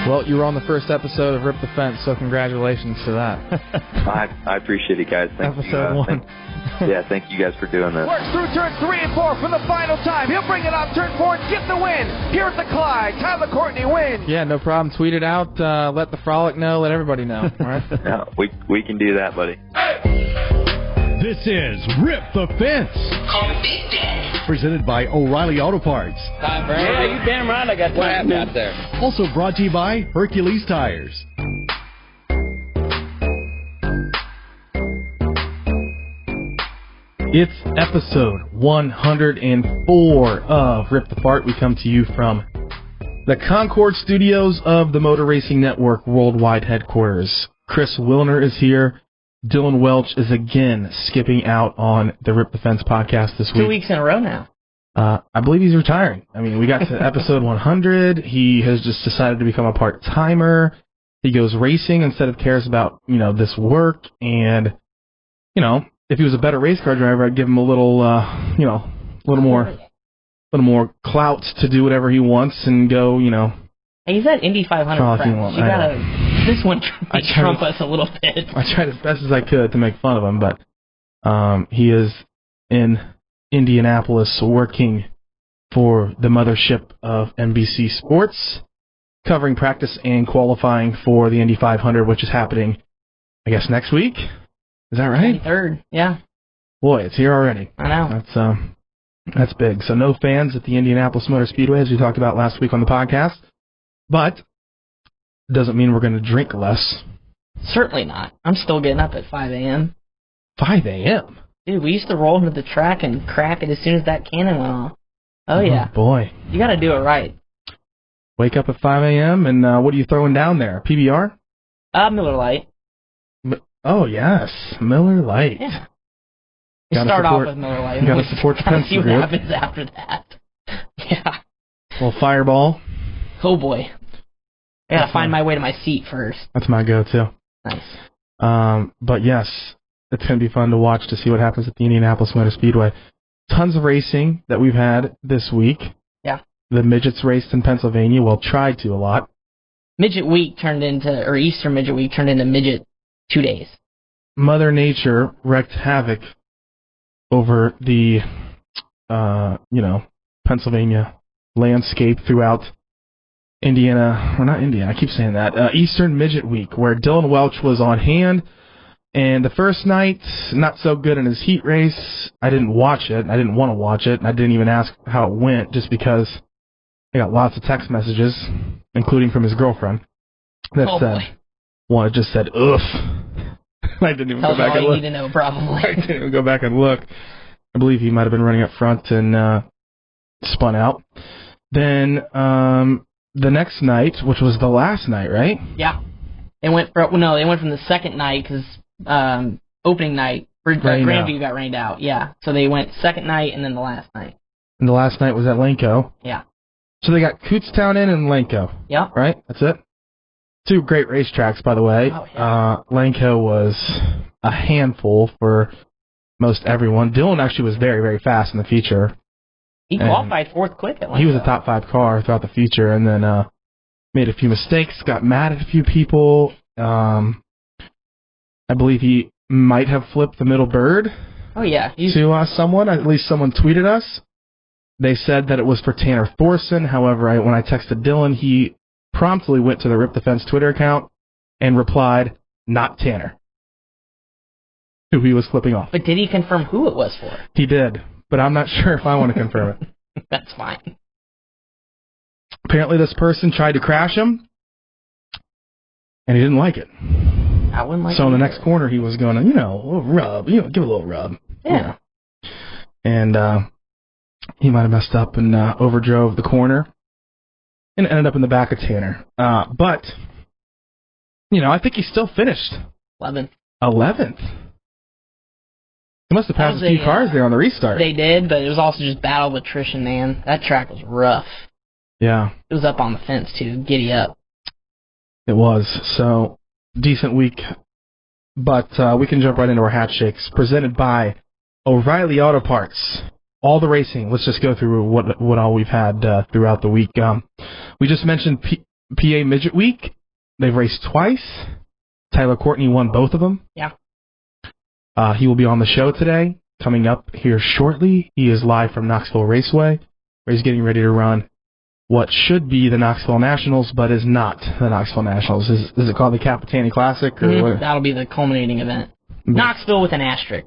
Well, you were on the first episode of Rip the Fence, so congratulations to that. I appreciate it, guys. Thank Episode you, 1. Thank you guys for doing this. Works through turns 3 and 4 for the final time. He'll bring it off turn 4 and get the win. Here at the Clyde, Tyler Courtney wins. Yeah, no problem. Tweet it out. Let the Frolic know. Let everybody know. All right? Yeah, we can do that, buddy. This is Rip the Fence. Call me Big Daddy. Presented by O'Reilly Auto Parts. Yeah, you damn right I got time out there. Also brought to you by Hercules Tires. It's episode 104 of Rip the Fart. We come to you from the Concord studios of the Motor Racing Network Worldwide Headquarters. Chris Wilner is here. Dylan Welch is again skipping out on the Rip the Fence podcast this week. 2 weeks in a row now. I believe he's retiring. I mean, we got to episode 100. He has just decided to become a part-timer. He goes racing instead of cares about, this work. And, if he was a better race car driver, I'd give him a little, little more clout to do whatever he wants and go, Hey, he's at Indy 500 prep. You gotta... This one may trump us a little bit. I tried as best as I could to make fun of him, but he is in Indianapolis working for the mothership of NBC Sports, covering practice and qualifying for the Indy 500, which is happening, I guess, next week. Is that right? 23rd, yeah. Boy, it's here already. I know. That's big. So no fans at the Indianapolis Motor Speedway, as we talked about last week on the podcast, but doesn't mean we're going to drink less. Certainly not. I'm still getting up at 5 a.m. 5 a.m.? Dude, we used to roll into the track and crack it as soon as that cannon went off. Oh, yeah. Boy. You got to do it right. Wake up at 5 a.m., and what are you throwing down there? PBR? Miller Lite. Oh, yes. Miller Lite. Yeah. You start off with Miller Lite. You got to support the pencil group. See what group. happens after that. Yeah. Well, Fireball. Oh, boy. I gotta find my way to my seat first. That's my go-to. Nice. But yes, it's going to be fun to watch to see what happens at the Indianapolis Motor Speedway. Tons of racing that we've had this week. Yeah. The Midgets raced in Pennsylvania. Well, tried to a lot. Midget Week Easter Midget Week turned into Midget 2 days. Mother Nature wreaked havoc over the, Pennsylvania landscape throughout Eastern Midget Week, where Dylan Welch was on hand, and the first night, not so good in his heat race. I didn't watch it. I didn't want to watch it, and I didn't even ask how it went, just because I got lots of text messages, including from his girlfriend, that one just said, "Oof." I didn't even go back and look. All you need to know, probably. I didn't even go back and look. I believe he might have been running up front and spun out. Then, the next night, which was the last night, right? Yeah. They went from the second night because opening night, Grandview got rained out. Yeah. So they went second night and then the last night. And the last night was at Lanco. Yeah. So they got Kutztown in and Lanco. Yeah. Right? That's it? 2 great racetracks, by the way. Oh, yeah. Lanco was a handful for most everyone. Dylan actually was very, very fast in the feature. He qualified 4th quick at Lanco. He was a top 5 car throughout the feature, and then made a few mistakes, got mad at a few people. I believe he might have flipped the middle bird. Oh, yeah. To someone. At least someone tweeted us. They said that it was for Tanner Thorson. However, when I texted Dylan, he promptly went to the Rip the Fence Twitter account and replied, "Not Tanner," who he was flipping off. But did he confirm who it was for? He did, but I'm not sure if I want to confirm it. That's fine. Apparently this person tried to crash him, and he didn't like it. I wouldn't like it. So in the next corner, he was going to, a little rub, give it a little rub. Yeah. And he might have messed up and overdrove the corner and ended up in the back of Tanner. But, I think he still finished 11th. He must have passed a few cars there on the restart. They did, but it was also just battle of attrition, man. That track was rough. Yeah. It was up on the fence, too. Giddy up. It was. So, decent week. But we can jump right into our hat shakes. Presented by O'Reilly Auto Parts. All the racing. Let's just go through what all we've had throughout the week. We just mentioned PA Midget Week. They've raced twice. Tyler Courtney won both of them. Yeah. He will be on the show today, coming up here shortly. He is live from Knoxville Raceway, where he's getting ready to run what should be the Knoxville Nationals, but is not the Knoxville Nationals. Is it called the Capitani Classic? Or what? That'll be the culminating event. Knoxville with an asterisk.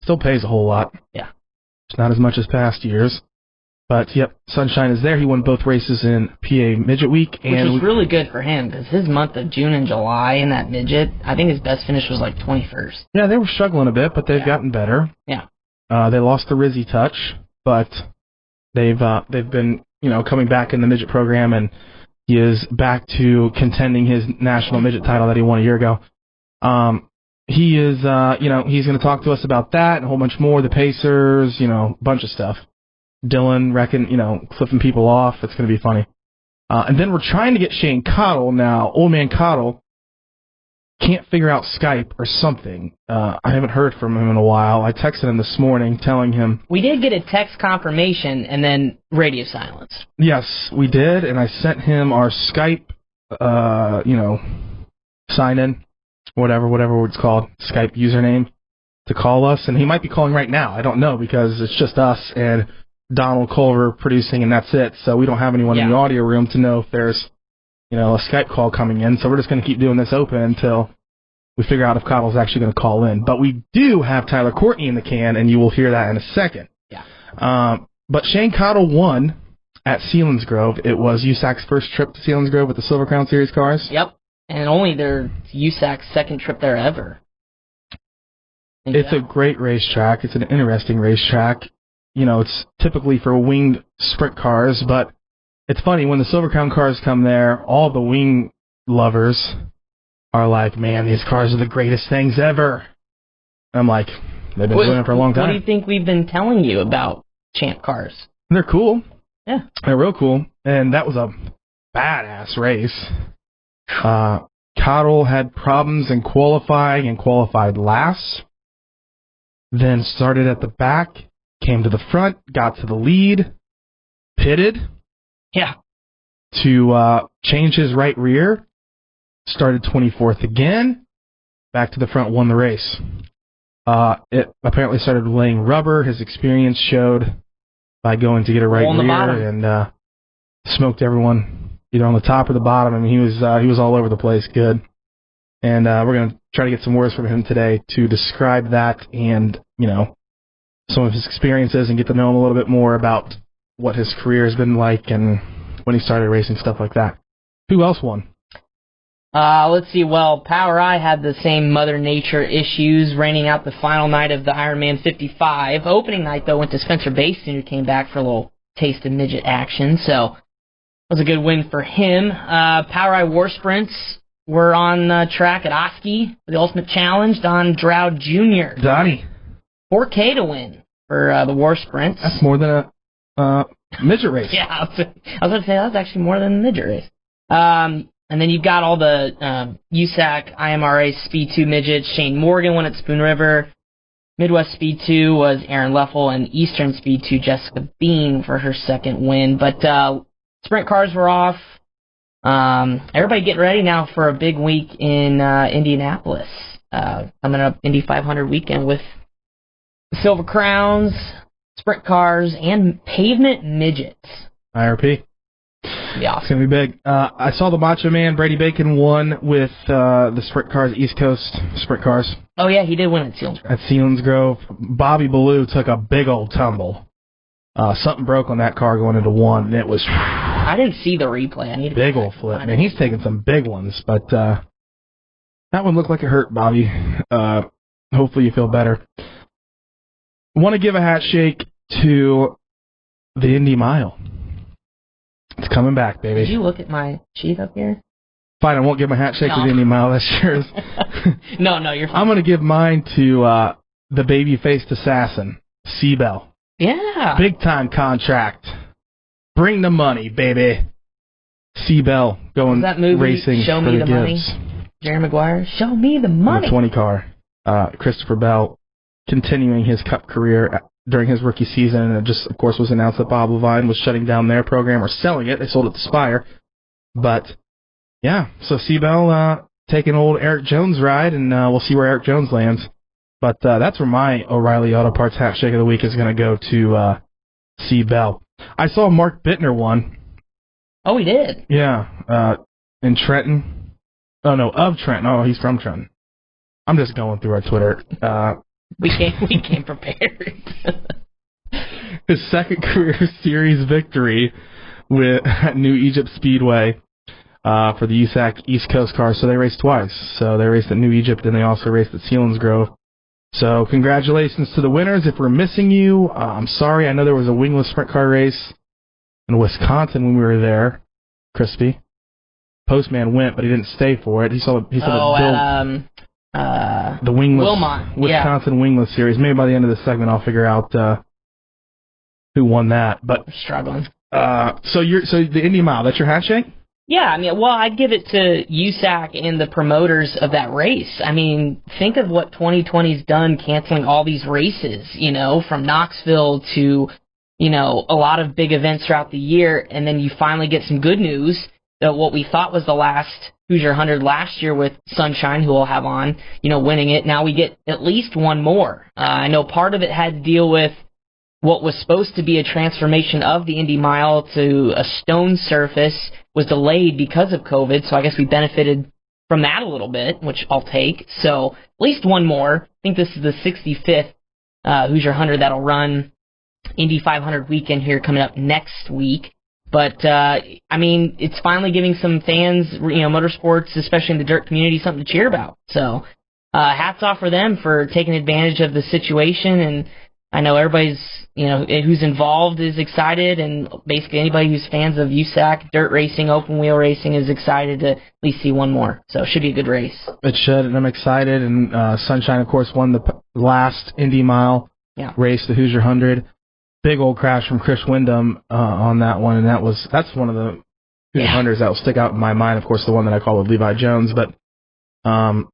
Still pays a whole lot. Yeah. It's not as much as past years. But, yep, Sunshine is there. He won both races in PA Midget Week. Which was really good for him, because his month of June and July in that midget, I think his best finish was like 21st. Yeah, they were struggling a bit, but they've gotten better. Yeah. They lost the Rizzy touch, but they've been, coming back in the midget program, and he is back to contending his national midget title that he won a year ago. He is, he's going to talk to us about that and a whole bunch more, the Pacers, a bunch of stuff. Dylan, flipping people off. It's going to be funny. And then we're trying to get Shane Cottle now. Old man Cottle can't figure out Skype or something. I haven't heard from him in a while. I texted him this morning telling him... We did get a text confirmation and then radio silence. Yes, we did, and I sent him our Skype, sign-in, whatever it's called, Skype username, to call us. And he might be calling right now. I don't know, because it's just us and Donald Culver producing, and that's it. So we don't have anyone in the audio room to know if there's, a Skype call coming in. So we're just going to keep doing this open until we figure out if Cottle's actually going to call in. But we do have Tyler Courtney in the can, and you will hear that in a second. Yeah. But Shane Cottle won at Selinsgrove. It was USAC's first trip to Selinsgrove with the Silver Crown Series cars. Yep. And only their USAC's second trip there ever. It's a great racetrack. It's an interesting racetrack. It's typically for winged sprint cars, but it's funny, when the Silver Crown cars come there, all the wing lovers are like, man, these cars are the greatest things ever. And I'm like, they've been doing it for a long time. What do you think we've been telling you about Champ cars? They're cool. Yeah. They're real cool. And that was a badass race. Cottle had problems in qualifying and qualified last. Then started at the back. Came to the front, got to the lead, pitted. Yeah. To change his right rear, started 24th again, back to the front, won the race. It apparently started laying rubber. His experience showed by going to get a right rear and smoked everyone either on the top or the bottom. I mean, he was all over the place, good. And we're going to try to get some words from him today to describe that and, some of his experiences and get to know him a little bit more about what his career has been like and when he started racing, stuff like that. Who else won? Let's see. Well, Power Eye had the same Mother Nature issues, raining out the final night of the Ironman 55. Opening night, though, went to Spencer Basin, who came back for a little taste of midget action, so it was a good win for him. Power Eye War Sprints were on track at Oski for the Ultimate Challenge. Don Dowd Jr. Donnie. 4K to win for the War Sprints. That's more than a midget race. Yeah, I was going to say, that was actually more than a midget race. And then you've got all the USAC, IMRA Speed 2 midgets. Shane Morgan won at Spoon River. Midwest Speed 2 was Aaron Leffel, and Eastern Speed 2, Jessica Bean, for her second win. But sprint cars were off. Everybody get ready now for a big week in Indianapolis. Coming up, Indy 500 weekend with Silver Crowns, sprint cars, and pavement midgets. IRP. Yeah. It's going to be big. I saw the Macho Man, Brady Bacon, won with the sprint cars, East Coast sprint cars. Oh, yeah, he did win at Selinsgrove. At Selinsgrove. Bobby Ballou took a big old tumble. Something broke on that car going into one, and it was... I didn't see the replay. I need big old flip. Man, he's taking some big ones, but that one looked like it hurt, Bobby. Hopefully you feel better. Want to give a hat shake to the Indy Mile. It's coming back, baby. Did you look at my sheet up here? Fine, I won't give my hat shake to the Indy Mile. That's yours. No, you're fine. I'm going to give mine to the baby-faced assassin, Seabell. Yeah. Big-time contract. Bring the money, baby. Seabell going that movie, racing Show for Me the Money? Gibbs. Jerry Maguire, Show Me the Money. The 20 car. Christopher Bell continuing his Cup career during his rookie season, and it just, of course, was announced that Bob Levine was shutting down their program or selling it. They sold it to Spire. But, yeah, so Seabell taking old Eric Jones' ride, and we'll see where Eric Jones lands. But that's where my O'Reilly Auto Parts Hat Shake of the Week is going to go to Seabell. I saw Mark Bittner won. Oh, he did? Yeah, in Trenton. Oh, no, of Trenton. Oh, he's from Trenton. I'm just going through our Twitter. We came prepared. His second career series victory at New Egypt Speedway for the USAC East Coast cars. So they raced twice. So they raced at New Egypt, and they also raced at Selinsgrove. So congratulations to the winners. If we're missing you, I'm sorry. I know there was a wingless sprint car race in Wisconsin when we were there. Crispy. Postman went, but he didn't stay for it. He saw the wingless Wilmot. Wisconsin wingless series. Maybe by the end of the segment, I'll figure out who won that. But we're struggling. So the Indy Mile, that's your handshake? Yeah, I mean, well, I'd give it to USAC and the promoters of that race. I mean, think of what 2020's done, canceling all these races, from Knoxville to, a lot of big events throughout the year, and then you finally get some good news that what we thought was the last Hoosier 100 last year with Sunshine, who we'll have on, winning it. Now we get at least one more. I know part of it had to deal with what was supposed to be a transformation of the Indy Mile to a stone surface was delayed because of COVID, so I guess we benefited from that a little bit, which I'll take. So at least one more. I think this is the 65th Hoosier 100 that'll run Indy 500 weekend here coming up next week. But, I mean, it's finally giving some fans, motorsports, especially in the dirt community, something to cheer about. So hats off for them for taking advantage of the situation, and I know everybody's, who's involved is excited, and basically anybody who's fans of USAC, dirt racing, open wheel racing is excited to at least see one more. So it should be a good race. It should, and I'm excited. And Sunshine, of course, won the last Indy Mile race, the Hoosier 100. Big old crash from Chris Wyndham on that one, and that's one of the Hoosier 100s that will stick out in my mind. Of course, the one that I call with Levi Jones, but that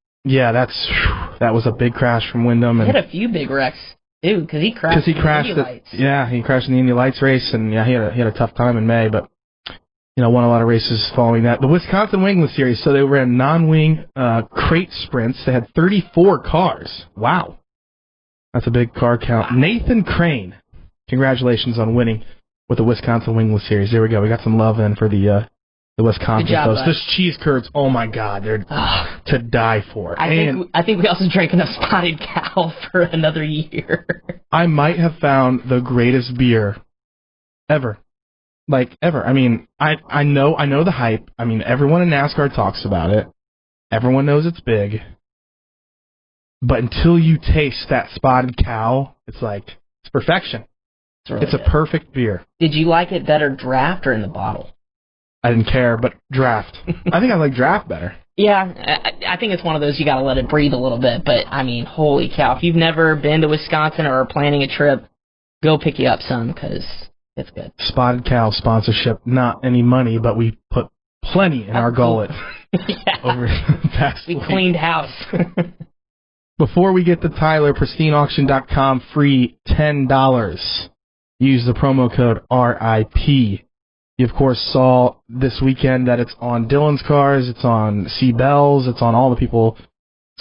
was a big crash from Wyndham. He had a few big wrecks. Dude, because he crashed in the Indy Lights. Yeah, he crashed in the Indy Lights race, and he had a tough time in May, but won a lot of races following that. The Wisconsin Wingless Series, so they ran non-wing crate sprints. They had 34 cars. Wow, that's a big car count. Wow. Nathan Crane, congratulations on winning with the Wisconsin Wingless Series. There we go. We got some love in for the Wisconsin folks. This cheese curds, oh my God, they're to die for. I think we also drank enough Spotted Cow for another year. I might have found the greatest beer ever. Like, ever. I mean, I know the hype. I mean, everyone in NASCAR talks about it. Everyone knows it's big. But until you taste that Spotted Cow, it's perfection. It's a perfect beer. Did you like it better draft or in the bottle? I didn't care, but draft. I think I like draft better. Yeah, I think it's one of those you got to let it breathe a little bit. But, I mean, holy cow. If you've never been to Wisconsin or are planning a trip, go pick you up some because it's good. Spotted Cow sponsorship, not any money, but we put plenty in our gullet over the past week. We cleaned house. Before we get to Tyler, pristineauction.com, free $10. Use the promo code RIP. You, of course, saw this weekend that it's on Dylan's cars, it's on Seabell's, it's on all the people's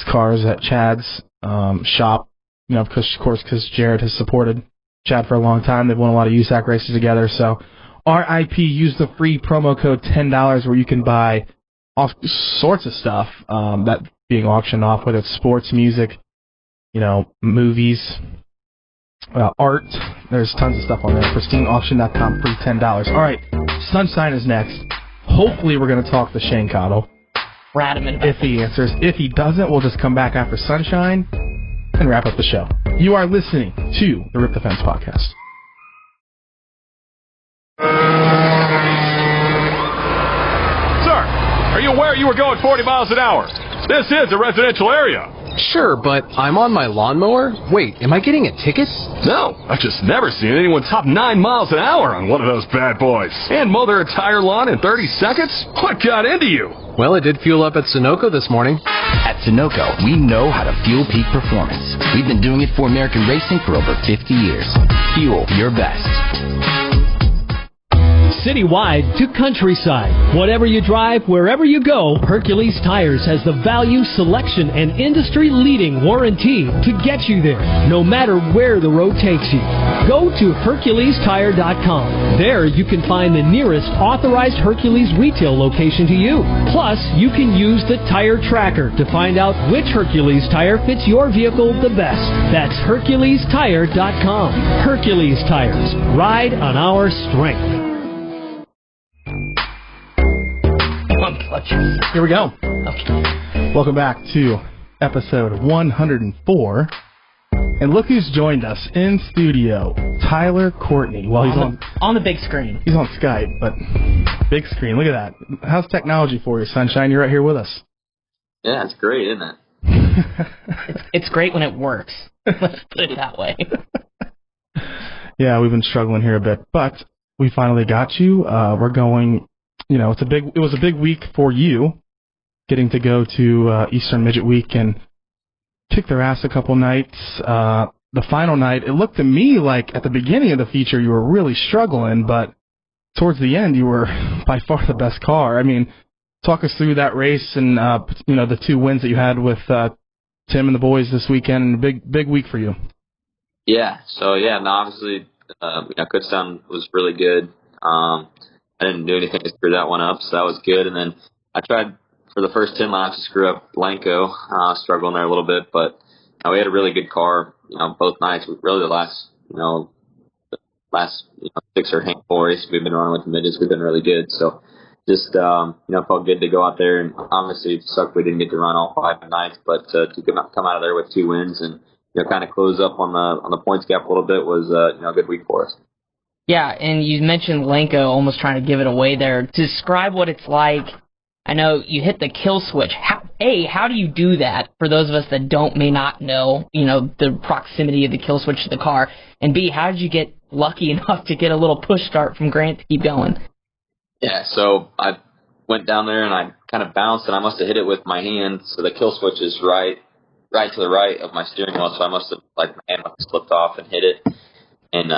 cars at Chad's shop. Because Jared has supported Chad for a long time. They've won a lot of USAC races together. So, RIP, use the free promo code $10 where you can buy all sorts of stuff that being auctioned off, whether it's sports, music, movies, art. There's tons of stuff on there. pristineauction.com, free $10. All right, Sunshine is next. Hopefully we're going to talk to Shane Cottle. If he answers. If he doesn't, we'll just come back after Sunshine and wrap up the show. You are listening to the Rip the Fence podcast. Sir, are you aware you were going 40 miles an hour? This is a residential area. Sure, but I'm on my lawnmower? Wait, am I getting a ticket? No, I've just never seen anyone top 9 miles an hour on one of those bad boys. And mow their entire lawn in 30 seconds? What got into you? Well, it did fuel up at Sunoco this morning. At Sunoco, we know how to fuel peak performance. We've been doing it for American racing for over 50 years. Fuel your best. citywide to countryside. Whatever you drive, wherever you go, Hercules Tires has the value, selection, and industry-leading warranty to get you there, no matter where the road takes you. Go to HerculesTire.com. There you can find the nearest authorized Hercules retail location to you. Plus, you can use the Tire Tracker to find out which Hercules tire fits your vehicle the best. That's HerculesTire.com. Hercules Tires. Ride on our strength. Here we go. Okay. Welcome back to episode 104. And look who's joined us in studio, Tyler Courtney. Well, he's on the big screen. He's on Skype, but big screen. Look at that. How's technology for you, Sunshine? You're right here with us. Yeah, it's great, isn't it? It's great when it works. Let's put it that way. Yeah, we've been struggling here a bit, but we finally got you. We're going. It was a big week for you, getting to go to Eastern Midget Week and kick their ass a couple nights. The final night, it looked to me like at the beginning of the feature you were really struggling, but towards the end you were by far the best car. I mean, talk us through that race and the 2 wins that you had with Tim and the boys this weekend. Big week for you. Yeah. So obviously, Kutztown was really good. I didn't do anything to screw that one up, so that was good. And then I tried for the first 10 laps to screw up Blanco, struggling there a little bit, but we had a really good car, both nights. Really the last 6 or handful races we've been running with the midgets, we've been really good. So just, felt good to go out there, and obviously it sucked we didn't get to run all 5 nights, but to come out of there with 2 wins and, kind of close up on the points gap a little bit was, a good week for us. Yeah, and you mentioned Lenko almost trying to give it away there. Describe what it's like. I know you hit the kill switch. How do you do that for those of us that may not know, the proximity of the kill switch to the car? And B, how did you get lucky enough to get a little push start from Grant to keep going? Yeah, so I went down there and I kind of bounced and I must have hit it with my hand. So the kill switch is right to the right of my steering wheel. So I must have, my hand must have slipped off and hit it. And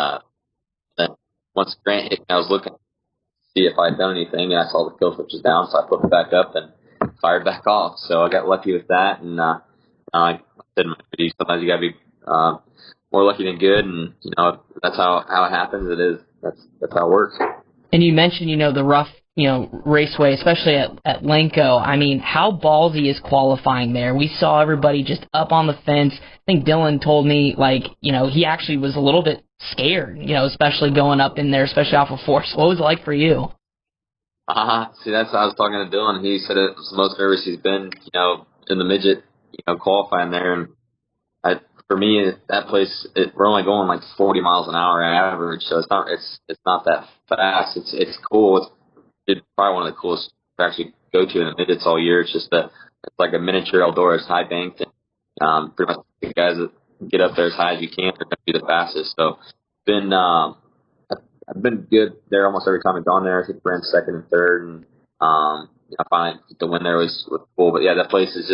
then once Grant hit me, I was looking to see if I had done anything, and I saw the kill switch was down, so I flipped it back up and fired back off. So I got lucky with that, and like I said, sometimes you got to be more lucky than good, and that's how it happens. It is that's how it works. And you mentioned the rough raceway, especially at Lenko. I mean, how ballsy is qualifying there? We saw everybody just up on the fence. I think Dylan told me, he actually was a little bit scared, especially going up in there, especially off of force. What was it like for you? See, that's how I was talking to Dylan. He said it was the most nervous he's been, in the midget, qualifying there. And for me, that place, we're only going 40 miles an hour average, so it's not that fast. It's cool. It's probably one of the coolest to actually go to in the midgets all year. It's just it's like a miniature Eldora. It's high banked, and pretty much the guys that get up there as high as you can are going to be the fastest. So I've been good there almost every time I've gone there. I think ran second and third, and I finally the win there was cool. But yeah, that place is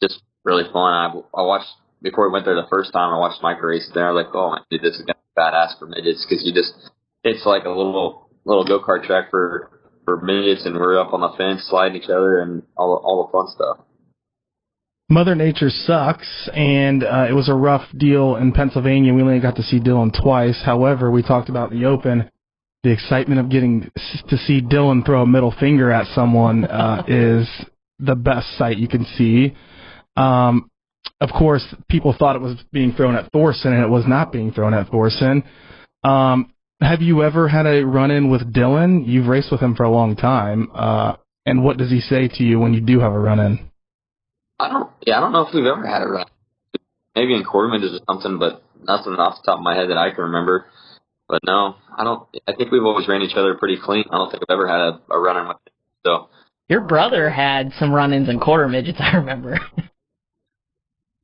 just really fun. I watched before we went there the first time. I watched micro races there. I was like, oh my dude, this is gonna be badass for midgets because it's like a little go-kart track for midgets, and we're up on the fence sliding each other and all the fun stuff. Mother Nature sucks, and it was a rough deal in Pennsylvania. We only got to see Dylan twice. However, we talked about the Open. The excitement of getting to see Dylan throw a middle finger at someone is the best sight you can see. Of course, people thought it was being thrown at Thorson, and it was not being thrown at Thorson. Have you ever had a run-in with Dylan? You've raced with him for a long time. And what does he say to you when you do have a run-in? I don't know if we've ever had a run. Maybe in quarter-midgets or something, but nothing off the top of my head that I can remember. But no, I don't. I think we've always ran each other pretty clean. I don't think I've ever had a run-in with him. So your brother had some run-ins in quarter midgets, I remember.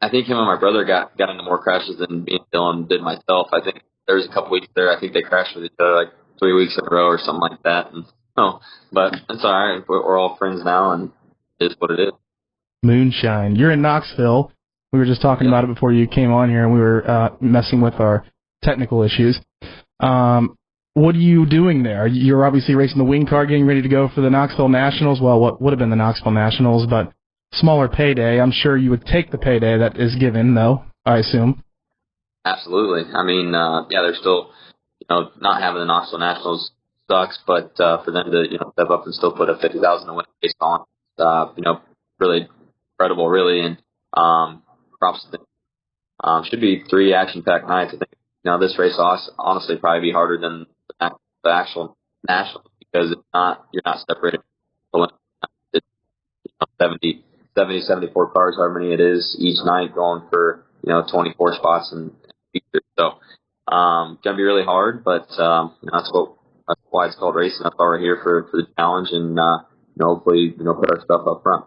I think him and my brother got into more crashes than me and Dylan did myself. I think there was a couple weeks there. I think they crashed with each other 3 weeks in a row or something like that. And but it's all right. We're all friends now, and it is what it is. Moonshine. You're in Knoxville. We were just talking about it before you came on here, and we were messing with our technical issues. What What are you doing there? You're obviously racing the wing car, getting ready to go for the Knoxville Nationals. Well, what would have been the Knoxville Nationals, but smaller payday. I'm sure you would take the payday that is given, though, I assume. Absolutely. I mean, they're still, not having the Knoxville Nationals sucks, but for them to, step up and still put a 50,000 to win race on, really incredible, really, and props to them. Should be 3 action-packed nights. I think, this race honestly probably be harder than the actual Nationals because you're not separated. It's 70, 74 cars, however many it is each night, going for 24 spots and features. So gonna be really hard, but that's why it's called racing. That's why we're here for the challenge, and hopefully put our stuff up front.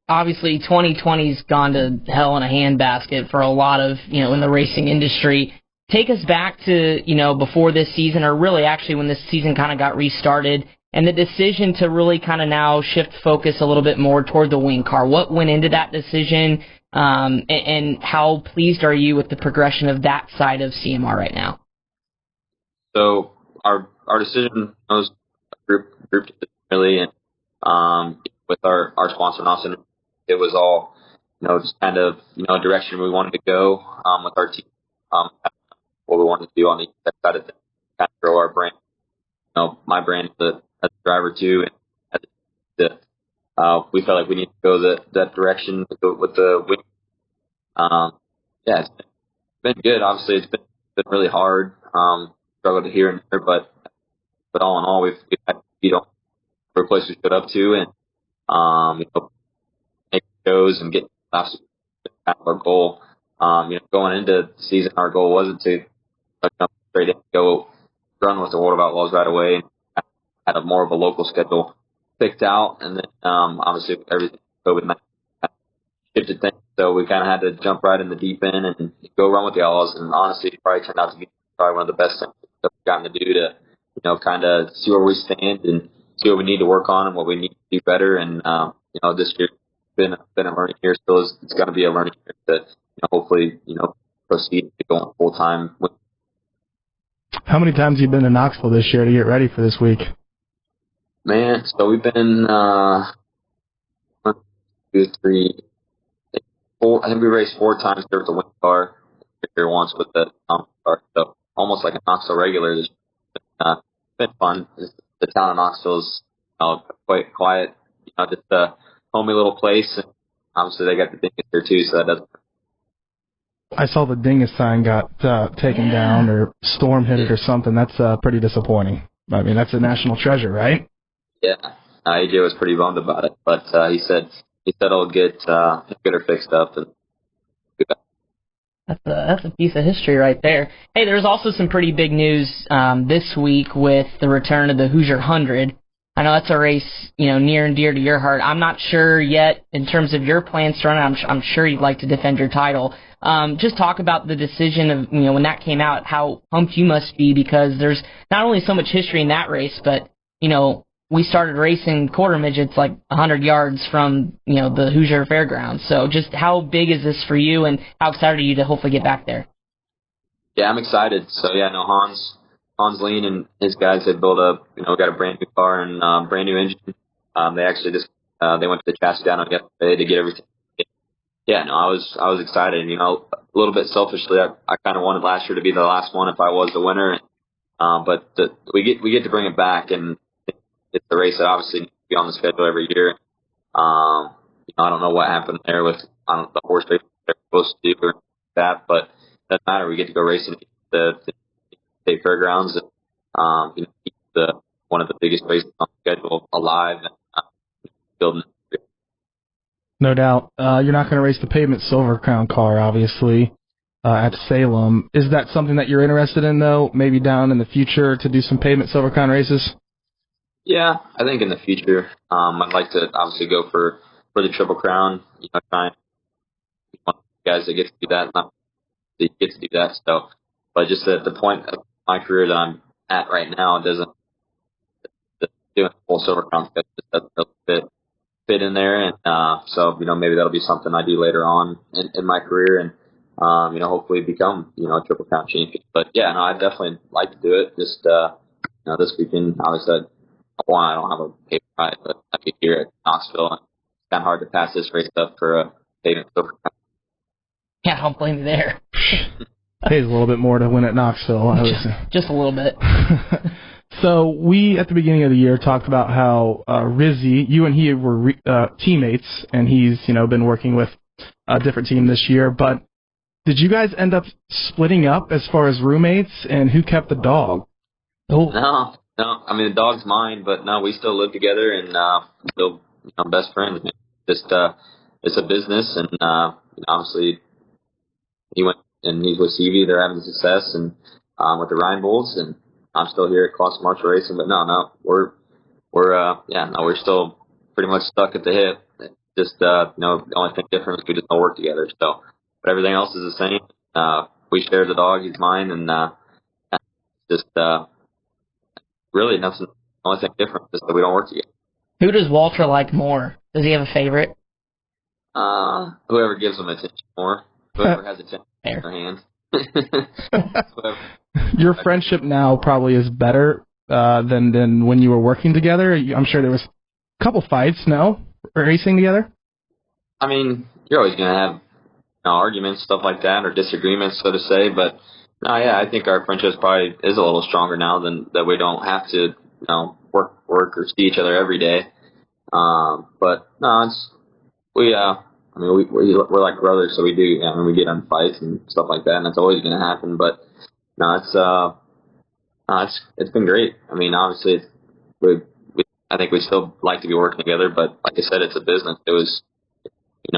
Obviously, 2020's gone to hell in a handbasket for a lot of in the racing industry. Take us back to before this season, or really actually when this season kind of got restarted, and the decision to really kind of now shift focus a little bit more toward the wing car. What went into that decision, and how pleased are you with the progression of that side of CMR right now? So our decision was group really, and with our sponsor Austin, it was all just kind of direction we wanted to go with our team, what we wanted to do on the side of things, kind of grow our brand. My brand as a driver too, and we felt like we need to go that direction with the wing. It's been good. Obviously, it's been really hard. Struggled here and there, but all in all, we've had every place we stood up to, and make shows and get laps. Kind of our goal. Going into the season, our goal wasn't to straight in, go run with the World of Outlaws right away, and had more of a local schedule picked out, and then obviously everything COVID-19 shifted things, so we kind of had to jump right in the deep end and go run with the Outlaws, and honestly, it probably turned out to be probably one of the best things that we've gotten to do to kind of see where we stand and see what we need to work on and what we need to do better, and this year's been a learning year, so it's going to be a learning year to hopefully proceed to going full time. How many times have you been to Knoxville this year to get ready for this week? Man, so we've been 1, 2, 3, 4. I think we raced 4 times there with the wing car. Here once with the car, so almost like a Knoxville regular. It's been fun. The town of Knoxville is quite quiet. Just a homey little place, and obviously they got the dingus there too, so that doesn't. I saw the dingus sign got taken down or storm hit it or something. That's pretty disappointing. I mean, that's a national treasure, right? Yeah, AJ was pretty bummed about it, but he said it'll get her fixed up. And that's a piece of history right there. Hey, there's also some pretty big news this week with the return of the Hoosier 100. I know that's a race, near and dear to your heart. I'm not sure yet in terms of your plans to run it. I'm sure you'd like to defend your title. Just talk about the decision of, when that came out, how pumped you must be, because there's not only so much history in that race, but, we started racing quarter midgets like 100 yards from, the Hoosier Fairgrounds. So just how big is this for you, and how excited are you to hopefully get back there? Yeah, I'm excited. So, Hans Lean and his guys had built got a brand new car and brand new engine. They actually they went to the chassis down on yesterday to get everything. Yeah, I was excited. A little bit selfishly, I kind of wanted last year to be the last one if I was the winner. But we get to bring it back, and it's the race that obviously needs to be on the schedule every year. I don't know what happened there with the horse race they're supposed to do or that, but it doesn't matter. We get to go racing the state fairgrounds and keep one of the biggest races on the schedule alive and building. No doubt. You're not going to race the pavement Silver Crown car, obviously, at Salem. Is that something that you're interested in, though, maybe down in the future to do some pavement Silver Crown races? Yeah, I think in the future, I'd like to obviously go for the Triple Crown. Try and be one of the guys that gets to do that. Not that gets to do that. So, but just at the point of my career that I'm at right now, it doesn't doing full Silver Crown doesn't really fit in there, and so maybe that'll be something I do later on in my career, and hopefully become a Triple Crown champion. But yeah, no, I'd definitely like to do it. Just this weekend, obviously, I don't have a paper ride, but I could here at Knoxville. And it's kind of hard to pass this race up for a pavement silver. Yeah, I don't blame you there. Pays a little bit more to win at Knoxville, I would say. Just a little bit. So we, at the beginning of the year, talked about how Rizzy, you and he were teammates, and he's, been working with a different team this year. But did you guys end up splitting up as far as roommates, and who kept the dog? No. I mean, the dog's mine, but no, we still live together and still best friends. Man. Just it's a business, and obviously he went and he's with CV. They're having success, and with the Rhine Bulls, and I'm still here at Cross Marshall Racing. But no, we're still pretty much stuck at the hip. Just the only thing different is we just don't work together. So, but everything else is the same. We share the dog; he's mine, and just really nothing. The only thing different is that we don't work together. Who does Walter like more? Does he have a favorite? Whoever gives him attention more. Whoever has attention in their hands. Your friendship now probably is better than when you were working together. I'm sure there was a couple fights, no? Racing together? I mean, you're always going to have arguments, stuff like that, or disagreements, so to say. But, I think our friendship probably is a little stronger now than that we don't have to, work or see each other every day. But, no, we're like brothers, so we do. We get in fights and stuff like that, and that's always going to happen. But no, it's been great. I mean, obviously, I think we still like to be working together, but like I said, it's a business. It was,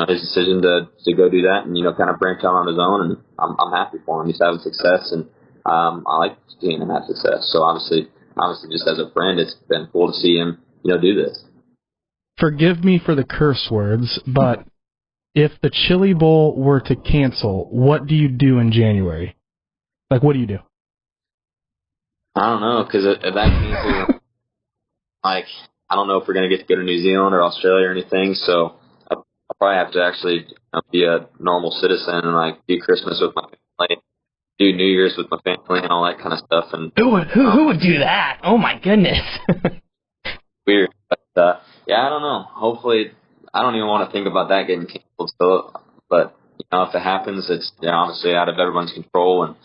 his decision to go do that and kind of branch out on his own, and I'm happy for him. He's having success, and I like seeing him have success. So obviously, just as a friend, it's been cool to see him, do this. Forgive me for the curse words, but if the Chili Bowl were to cancel, what do you do in January? Like, what do you do? I don't know, because if that cancels, I don't know if we're going to get to go to New Zealand or Australia or anything, so I'll probably have to actually be a normal citizen and, do Christmas with my family, do New Year's with my family and all that kind of stuff. And Who would do that? Oh, my goodness. Weird. But, I don't know. Hopefully, I don't even want to think about that getting canceled. So, but if it happens, it's obviously out of everyone's control. And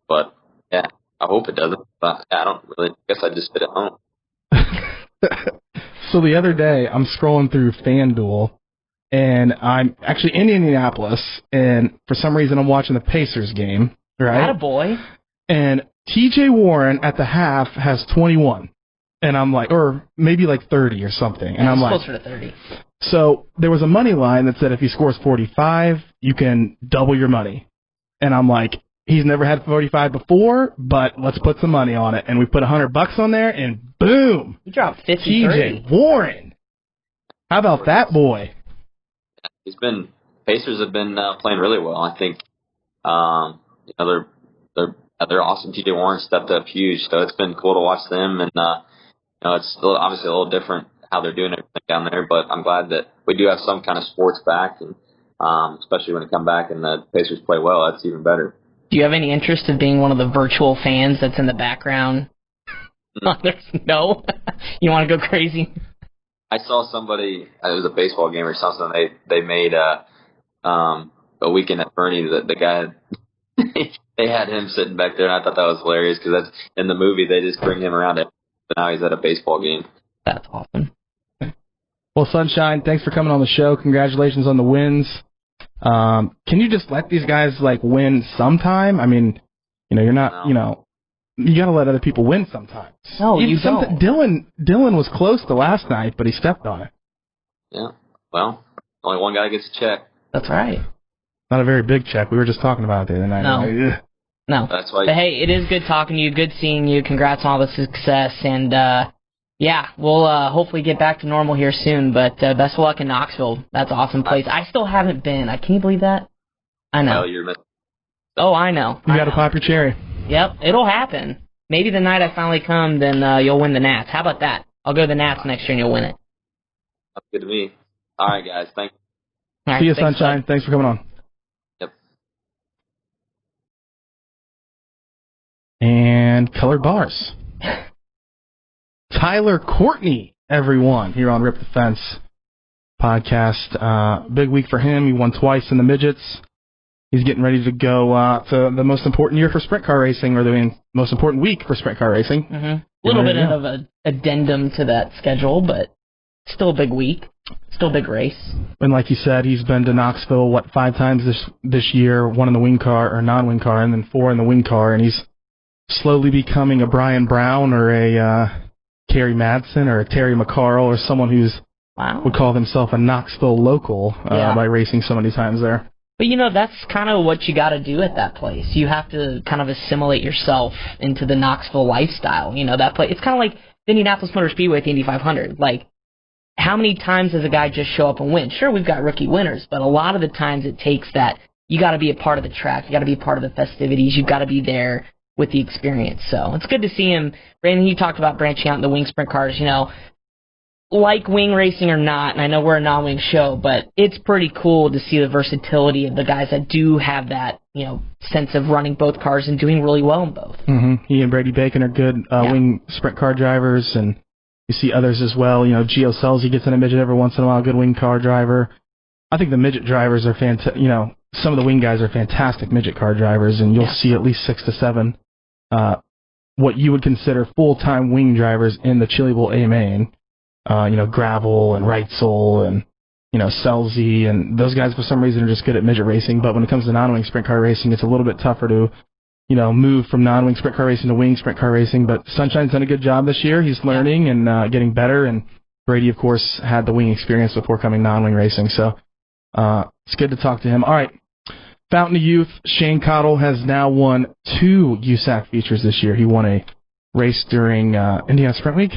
but I hope it doesn't. But I don't really. I guess I just sit at home. So the other day, I'm scrolling through FanDuel, and I'm actually in Indianapolis, and for some reason, I'm watching the Pacers game. Right? Attaboy. And T.J. Warren at the half has 21. And I'm like, or maybe 30 or something. And I'm like, closer to 30. So there was a money line that said if he scores 45, you can double your money. And I'm like, he's never had 45 before, but let's put some money on it. And we put $100 on there, and boom, he dropped 50. T.J. Warren. How about that boy? Pacers have been playing really well. I think, they're awesome. T.J. Warren stepped up huge, so it's been cool to watch them. And it's still obviously a little different how they're doing everything down there, but I'm glad that we do have some kind of sports back, and especially when it come back and the Pacers play well, that's even better. Do you have any interest in being one of the virtual fans that's in the background? No? You want to go crazy? I saw somebody, it was a baseball game or something, they made a weekend at Bernie, the guy, they had him sitting back there, and I thought that was hilarious, because that's in the movie, they just bring him around, but now he's at a baseball game. That's awesome. Well, Sunshine, thanks for coming on the show. Congratulations on the wins. Can you just let these guys, win sometime? I mean, you're not, you got to let other people win sometimes. No, you don't. Dylan was close to last night, but he stepped on it. Yeah, well, only one guy gets a check. That's right. Not a very big check. We were just talking about it the other night. No. That's why. But hey, it is good talking to you. Good seeing you. Congrats on all the success. And, we'll hopefully get back to normal here soon. But best of luck in Knoxville. That's an awesome place. I still haven't been. Can you believe that? I know. Well, you're missing. Oh, I know. You got to pop your cherry. Yep, it'll happen. Maybe the night I finally come, then you'll win the Nats. How about that? I'll go to the Nats next year and you'll win it. That's good to me. All right, guys. Thanks. All right, see you, Sunshine. Thanks for coming on. and colored bars. Tyler Courtney, everyone, here on Rip the Fence podcast. Big week for him. He won twice in the midgets. He's getting ready to go to the most important year for sprint car racing, or the most important week for sprint car racing. Mm-hmm. A little bit of an addendum to that schedule, but still a big week. Still a big race. And like you said, he's been to Knoxville, 5 times this year, 1 in the wing car, or non-wing car, and then 4 in the wing car, and he's slowly becoming a Brian Brown or a Kerry Madsen or a Terry McCarl or someone who's would call himself a Knoxville local by racing so many times there. But, that's kind of what you got to do at that place. You have to kind of assimilate yourself into the Knoxville lifestyle. That place. It's kind of like the Indianapolis Motor Speedway at the Indy 500. Like, how many times does a guy just show up and win? Sure, we've got rookie winners, but a lot of the times it takes that. You got to be a part of the track. You got to be a part of the festivities. You've got to be there with the experience. So it's good to see him. Brandon, you talked about branching out in the wing sprint cars. Like wing racing or not, and I know we're a non-wing show, but it's pretty cool to see the versatility of the guys that do have that, sense of running both cars and doing really well in both. Mm-hmm. He and Brady Bacon are good wing sprint car drivers, and you see others as well. Gio Selzy gets in a midget every once in a while, good wing car driver. I think the midget drivers are fantastic. Some of the wing guys are fantastic midget car drivers, and you'll see at least 6 to 7 what you would consider full-time wing drivers in the Chili Bowl A-Main. Gravel and Reitzel and, Selzy, and those guys for some reason are just good at midget racing. But when it comes to non-wing sprint car racing, it's a little bit tougher to, move from non-wing sprint car racing to wing sprint car racing. But Sunshine's done a good job this year. He's learning and getting better. And Brady, of course, had the wing experience before coming non-wing racing. So it's good to talk to him. All right. Fountain of Youth, Shane Cottle has now won 2 USAC features this year. He won a race during Indiana Sprint Week.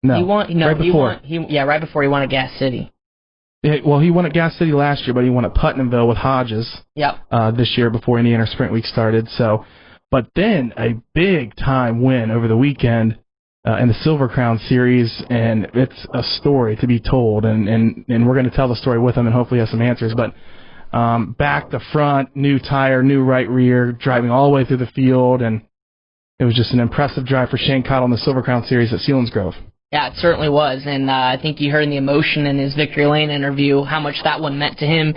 No, right before. Right before he won at Gas City. Yeah, well, he won at Gas City last year, but he won at Putnamville with Hodges. This year before Indiana Sprint Week started. So, but then a big time win over the weekend in the Silver Crown Series, and it's a story to be told, and we're going to tell the story with him and hopefully have some answers. But back to front, new tire, new right rear, driving all the way through the field, and it was just an impressive drive for Shane Cottle in the Silver Crown Series at Selinsgrove. Yeah, it certainly was, and I think you heard in the emotion in his Victory Lane interview how much that one meant to him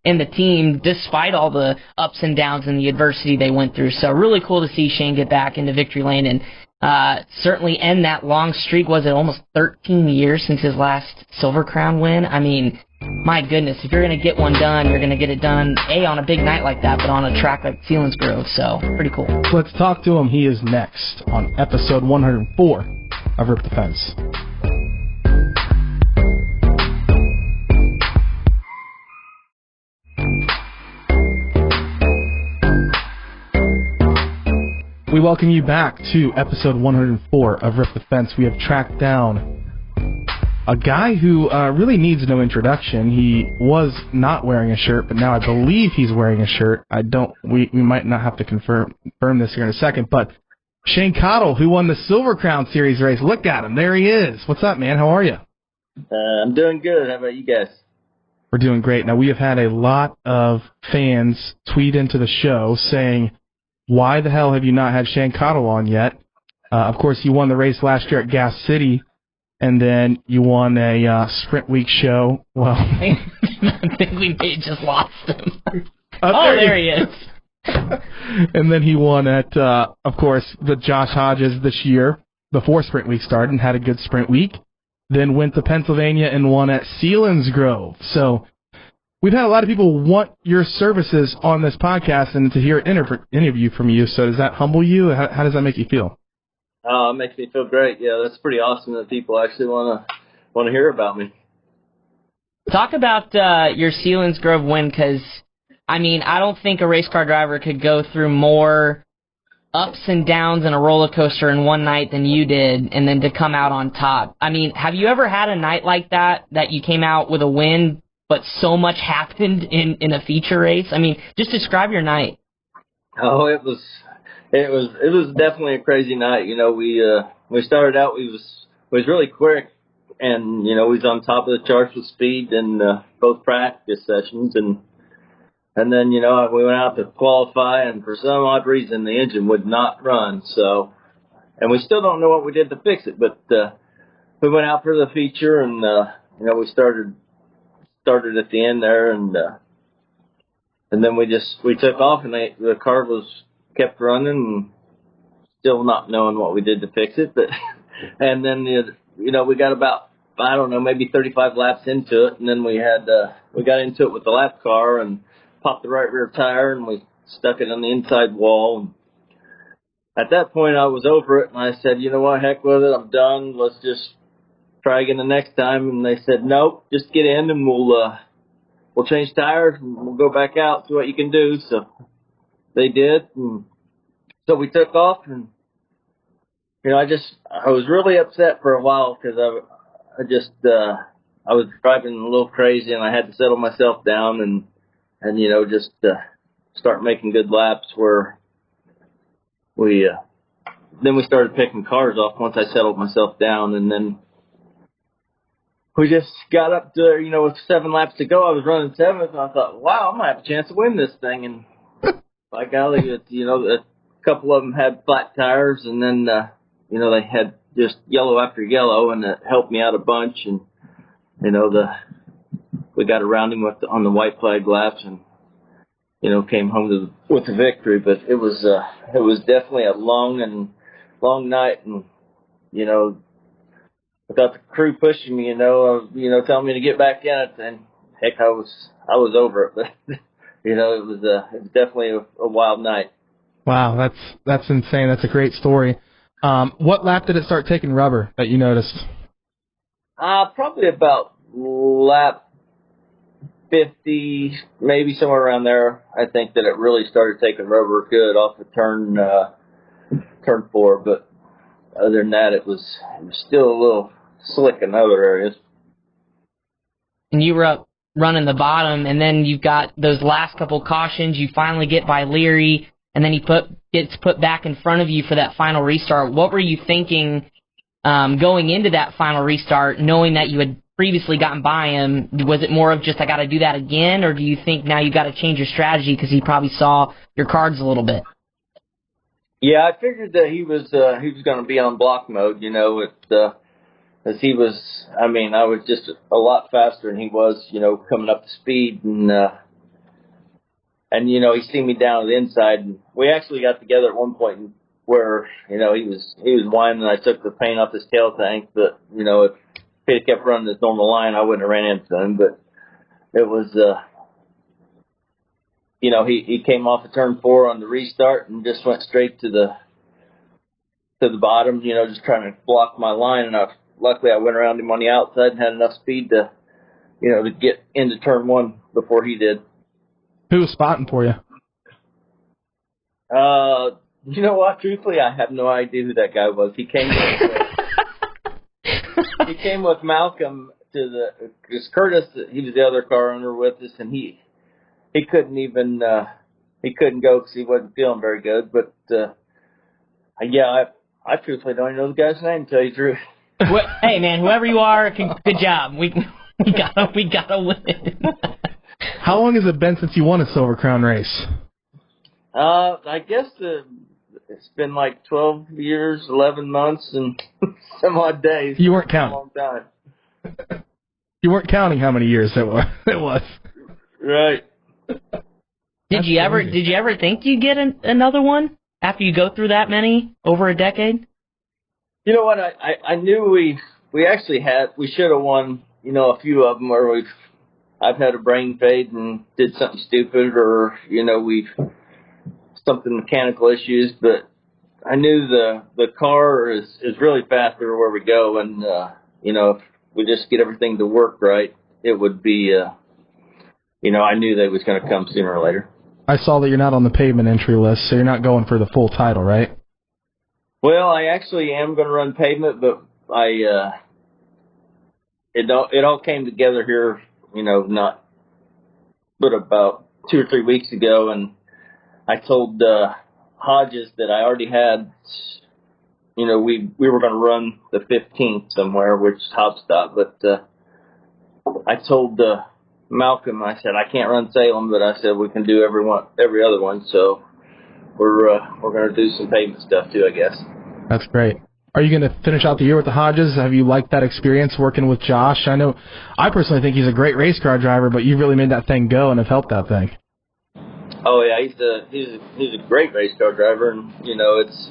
and the team, despite all the ups and downs and the adversity they went through. So really cool to see Shane get back into Victory Lane and certainly end that long streak. Was it almost 13 years since his last Silver Crown win? I mean, my goodness, if you're going to get one done, you're going to get it done, on a big night like that, but on a track like Selinsgrove, so pretty cool. Let's talk to him. He is next on episode 104 of Rip the Fence. We welcome you back to episode 104 of Rip the Fence. We have tracked down a guy who really needs no introduction. He was not wearing a shirt, but now I believe he's wearing a shirt. We might not have to confirm this here in a second, but Shane Cottle, who won the Silver Crown Series race. Look at him. There he is. What's up, man? How are you? I'm doing good. How about you guys? We're doing great. Now, we have had a lot of fans tweet into the show saying, why the hell have you not had Shane Cottle on yet? Of course, you won the race last year at Gas City, and then you won a Sprint Week show. Well, I think we may have just lost him. There he is. And then he won at, of course, with Josh Hodges this year before Sprint Week started and had a good Sprint Week. Then went to Pennsylvania and won at Selinsgrove. So we've had a lot of people want your services on this podcast and to hear an interview from you. So does that humble you? How does that make you feel? Oh, it makes me feel great. Yeah, that's pretty awesome that people actually want to hear about me. Talk about your Selinsgrove win, because I mean, I don't think a race car driver could go through more ups and downs in a roller coaster in one night than you did, and then to come out on top. I mean, have you ever had a night like that you came out with a win, but so much happened in a feature race? I mean, just describe your night. Oh, it was definitely a crazy night. We started out, we was really quick, and we was on top of the charts with speed in both practice sessions, and And then, you know, we went out to qualify, and for some odd reason, the engine would not run. So, and we still don't know what we did to fix it, but we went out for the feature, and you know, we started at the end there, and then we took off, and the car kept running, and still not knowing what we did to fix it. But and then you know, we got about, I don't know, maybe 35 laps into it, and then we got into it with the lap car and popped the right rear tire, and we stuck it on the inside wall. And at that point, I was over it, and I said, you know what, heck with it, I'm done. Let's just try again the next time. And they said, nope, just get in, and we'll change tires, and we'll go back out, see what you can do. So they did, and so we took off, and you know, I was really upset for a while because I was driving a little crazy, and I had to settle myself down and you know, just start making good laps where then we started picking cars off once I settled myself down, and then we just got up to, you know, with 7 laps to go. I was running 7th, and I thought, wow, I'm going to have a chance to win this thing. And by golly, you know, a couple of them had flat tires, and then, you know, they had just yellow after yellow, and it helped me out a bunch. And, you know, we got around him on the white flag laps, and, you know, came home with the victory. But it was definitely a long night, and, you know, without the crew pushing me, you know, telling me to get back in it, and heck, I was over it. But you know, it was definitely a wild night. Wow, that's insane. That's a great story. What lap did it start taking rubber that you noticed? Probably about lap 50, maybe somewhere around there. I think that it really started taking rubber good off of turn 4, but other than that, it was still a little slick in other areas. And you were up running the bottom, and then you've got those last couple cautions. You finally get by Leary, and then he gets put back in front of you for that final restart. What were you thinking going into that final restart, knowing that you had previously gotten by him? Was it more of just, I got to do that again, or do you think now you got to change your strategy because he probably saw your cards a little bit? Yeah, I figured that he was going to be on block mode, you know, as he was. I mean, I was just a lot faster than he was, you know, coming up to speed, and you know, he seen me down on the inside, and we actually got together at one point where, you know, he was whining, and I took the paint off his tail tank, but you know, if he had kept running his normal line, I wouldn't have ran into him. But it was, you know, he came off of turn 4 on the restart and just went straight to the bottom, you know, just trying to block my line. And luckily I went around him on the outside and had enough speed to, you know, to get into turn 1 before he did. Who was spotting for you? You know what? Truthfully, I have no idea who that guy was. He came with Malcolm because Curtis, he was the other car owner with us, and he couldn't even he couldn't go because he wasn't feeling very good. But yeah, I truthfully don't even know the guy's name, to tell you the truth. Hey man, whoever you are, good job. We gotta win. How long has it been since you won a Silver Crown race? I guess it's been like 12 years, 11 months, and some odd days. You weren't counting. A long time. You weren't counting how many years it was. Right. Did you ever think you'd get another one after you go through that many over a decade? You know what? I knew we actually we should have won, you know, a few of them where I've had a brain fade and did something stupid, or, you know, something mechanical issues, but I knew the car is really fast everywhere we go, and you know, if we just get everything to work right, it would be, you know, I knew that it was going to come sooner or later. I saw that you're not on the pavement entry list, so you're not going for the full title, right? Well, I actually am going to run pavement, but it all came together here, you know, but about 2 or 3 weeks ago, and I told Hodges that I already had, you know, we were going to run the 15th somewhere, which is Hopstop, but I told Malcolm, I said, I can't run Salem, but I said we can do every other one. So we're going to do some pavement stuff too, I guess. That's great. Are you going to finish out the year with the Hodges? Have you liked that experience working with Josh? I personally think he's a great race car driver, but you really made that thing go and have helped that thing. Oh yeah, he's a great race car driver, and it's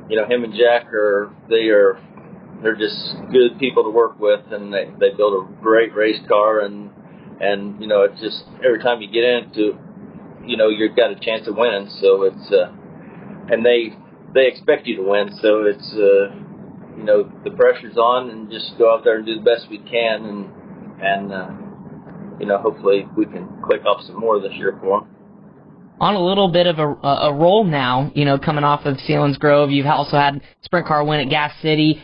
him and Jack they're just good people to work with, and they build a great race car, and it's just every time you get into you've got a chance of winning, so it's and they expect you to win, so it's the pressure's on, and just go out there and do the best we can, and hopefully we can click off some more this year for them. On a little bit of a roll now, coming off of Selinsgrove, you've also had sprint car win at Gas City.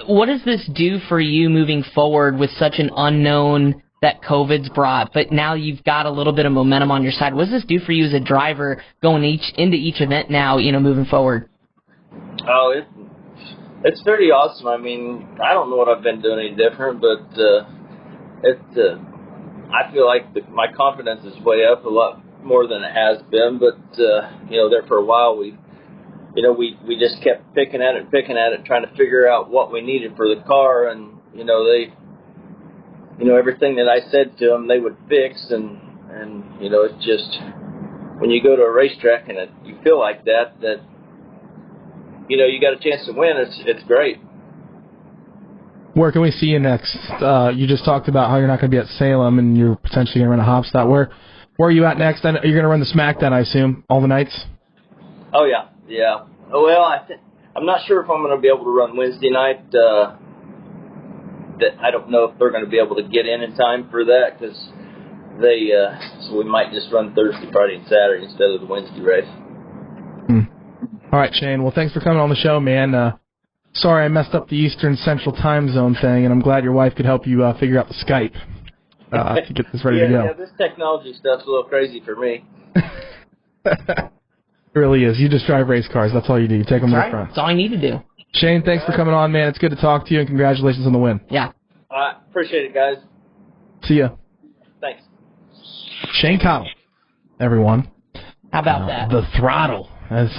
What does this do for you moving forward with such an unknown that COVID's brought, but now you've got a little bit of momentum on your side? What does this do for you as a driver going into each event now, moving forward? Oh, it's pretty awesome. I mean, I don't know what I've been doing any different, but I feel like my confidence is way up a lot more than it has been. But there for a while we just kept picking at it, trying to figure out what we needed for the car, and they everything that I said to them they would fix, and it's just when you go to a racetrack and you feel like that you got a chance to win, it's great. Where can we see you next? You just talked about how you're not going to be at Salem and you're potentially going to run a Hopstop. Where are you at next? You're going to run the SmackDown, I assume, all the nights? Oh, yeah. Well, I'm not sure if I'm going to be able to run Wednesday night. I don't know if they're going to be able to get in time for that, because so we might just run Thursday, Friday, and Saturday instead of the Wednesday race. All right, Shane. Well, thanks for coming on the show, man. Sorry I messed up the Eastern Central Time Zone thing, and I'm glad your wife could help you figure out the Skype to get this ready to go. Yeah, this technology stuff's a little crazy for me. It really is. You just drive race cars. That's all you do. You take them to the front. That's all I need to do. Shane, thanks for coming on, man. It's good to talk to you, and congratulations on the win. Yeah. Appreciate it, guys. See ya. Thanks. Shane Cottle, everyone. How about that? The Throttle, as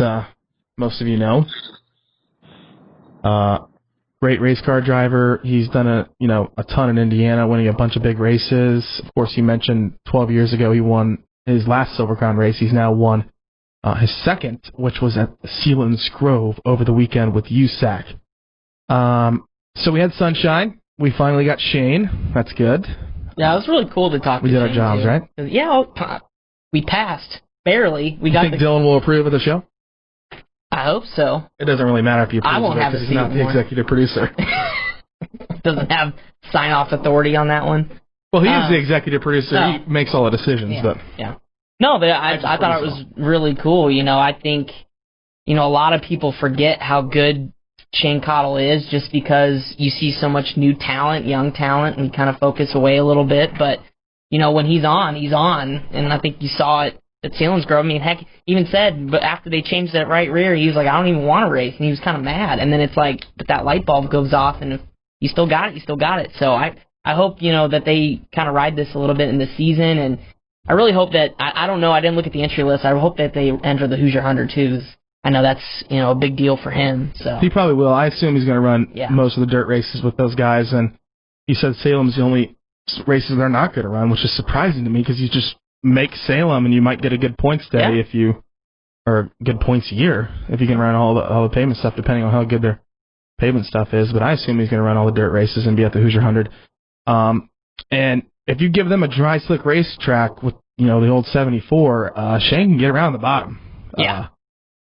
most of you know. Great race car driver. He's done a ton in Indiana, winning a bunch of big races. Of course, he mentioned 12 years ago he won his last Silver Crown race. He's now won his second, which was at Selinsgrove over the weekend with USAC. So we had sunshine. We finally got Shane. That's good. Yeah, it was really cool to talk to Shane. We did our jobs, right? Yeah, we passed. Barely. You think Dylan will approve of the show? I hope so. It doesn't really matter if you approve I won't have because he's not the executive producer. Doesn't have sign-off authority on that one. Well, he is the executive producer. No. He makes all the decisions. Yeah. But yeah. No, but I thought it was really cool. I think, a lot of people forget how good Shane Cottle is just because you see so much new talent, young talent, and you kind of focus away a little bit. But, when he's on. And I think you saw it at Selinsgrove. I mean, heck, even said, but after they changed that right rear, he was like, I don't even want to race. And he was kind of mad. And then it's like, but that light bulb goes off, and if you still got it, you still got it. So I hope, that they kind of ride this a little bit in the season. And I really hope that, I don't know, I didn't look at the entry list. I hope that they enter the Hoosier 100 too. I know that's, a big deal for him. So he probably will. I assume he's going to run most of the dirt races with those guys. And he said Salem's the only races they're not going to run, which is surprising to me because you just make Salem and you might get a good points day if you, or good points a year if you can run all the pavement stuff, depending on how good their pavement stuff is. But I assume he's going to run all the dirt races and be at the Hoosier 100. And if you give them a dry, slick racetrack with, the old 74, Shane can get around the bottom. Yeah.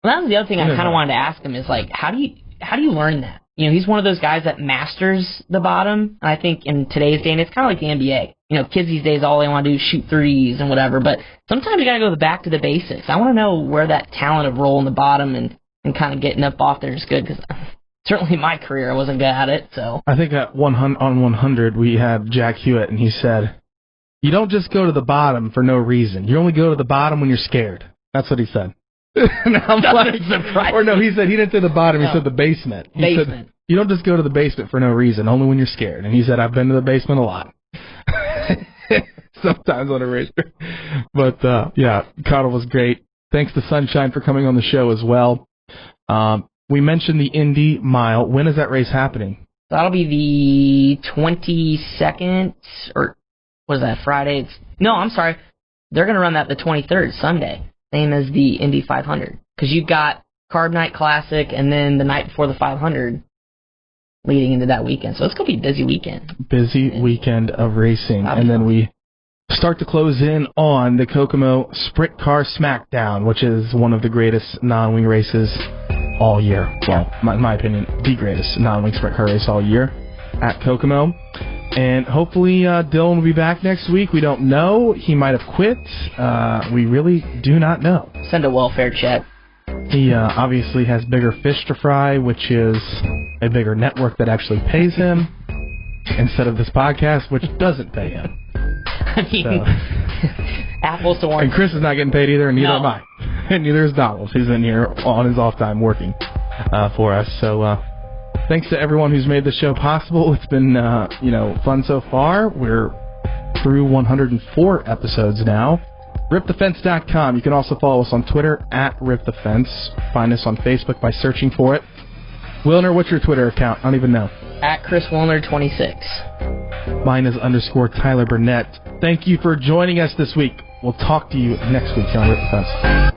Well, that was the other thing I kind of wanted to ask him is, like, how do you learn that? He's one of those guys that masters the bottom. And I think in today's day, and it's kind of like the NBA. Kids these days, all they want to do is shoot threes and whatever. But sometimes you got to go back to the basics. I want to know where that talent of rolling the bottom and kind of getting up off there is good, because certainly in my career I wasn't good at it. So I think at 100 we had Jack Hewitt, and he said, you don't just go to the bottom for no reason. You only go to the bottom when you're scared. That's what he said. I'm like, or no, he said he didn't say the bottom. He said the basement. He said, you don't just go to the basement for no reason, only when you're scared. And he said, I've been to the basement a lot. sometimes on a racer. But, yeah, Cottle was great. Thanks to Sunshine for coming on the show as well. We mentioned the Indy Mile. When is that race happening? That'll be the 22nd, or was that Friday? No, I'm sorry. They're going to run that the 23rd, Sunday, same as the Indy 500. Because you've got Carb Night Classic and then the night before the 500 leading into that weekend. So it's going to be a busy weekend. Busy weekend of racing. And then we start to close in on the Kokomo Sprint Car Smackdown, which is one of the greatest non-wing races all year. Well, in my opinion, the greatest non-wing sprint car race all year at Kokomo. And hopefully Dylan will be back next week. We don't know. He might have quit. We really do not know. Send a welfare check. He obviously has bigger fish to fry, which is a bigger network that actually pays him instead of this podcast, which doesn't pay him. I mean, apples to oranges. And Chris is not getting paid either, and neither am I. And neither is Donald, who's in here on his off time working for us. So thanks to everyone who's made the show possible. It's been fun so far. We're through 104 episodes now. RipTheFence.com. You can also follow us on Twitter at RipTheFence. Find us on Facebook by searching for it. Wilner, what's your Twitter account? I don't even know. At Chris Wilner 26. Mine is _Tyler Burnett. Thank you for joining us this week. We'll talk to you next week on Rip the Fence.